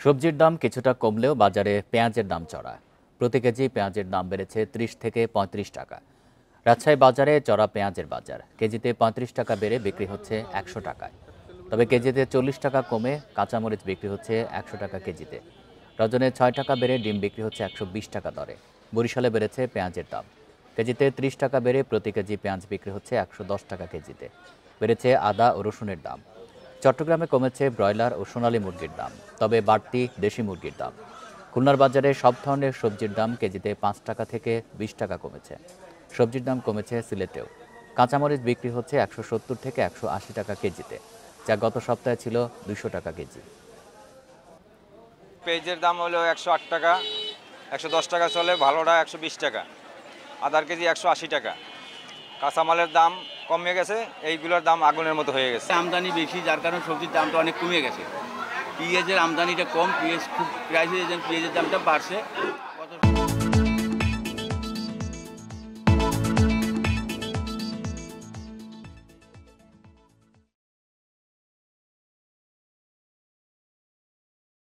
সবজির দাম কিছুটা কমলেও বাজারে পেঁয়াজের দাম চড়া। প্রতি কেজি পেঁয়াজের দাম বেড়েছে ৩০ থেকে ৩৫ টাকা। রাজশাহী বাজারে চড়া পেঁয়াজের বাজার কেজিতে ৩৫ টাকা বেড়ে বিক্রি হচ্ছে ১০০ টাকায়। তবে কেজিতে ৪০ টাকা কমে কাঁচামরিচ বিক্রি হচ্ছে ১০০ টাকা কেজিতে। ডজনে ৬ টাকা বেড়ে ডিম বিক্রি হচ্ছে ১২০ টাকা দরে। বরিশালে বেড়েছে পেঁয়াজের দাম কেজিতে ৩০ টাকা বেড়ে প্রতি কেজি পেঁয়াজ বিক্রি হচ্ছে ১১০ টাকা কেজিতে। বেড়েছে আদা ও রসুনের দাম। চট্টগ্রামে কমেছে ব্রয়লার ও সোনালী মুরগির দাম, তবে বাড়তি দেশি মুরগির দাম। খুলনার বাজারে সব ধরনের সবজির দাম কেজিতে ৫ টাকা থেকে ২০ টাকা কমেছে। সবজির দাম কমেছে সিলেটেও। কাঁচামরিচ বিক্রি হচ্ছে ১৭০ থেকে ১৮০ টাকা কেজিতে, যা গত সপ্তাহে ছিল ২০০ টাকা কেজি। পেঁয়াজের দাম হলো ১০৮ টাকা, ১১০ টাকা চলে, ভালোটা ১২০ টাকা, আদার কেজি ১৮০ টাকা। কাঁচামালের দাম কমে গেছে, এইগুলোর দাম আগুনের মতো হয়ে গেছে। আমদানি বেশি, যার কারণে সবজির দামটা অনেক কমে গেছে। পেঁয়াজের আমদানিটা কম, পেঁয়াজ খুব প্রাইস হয়ে যায়, পেঁয়াজের দামটা বাড়ছে।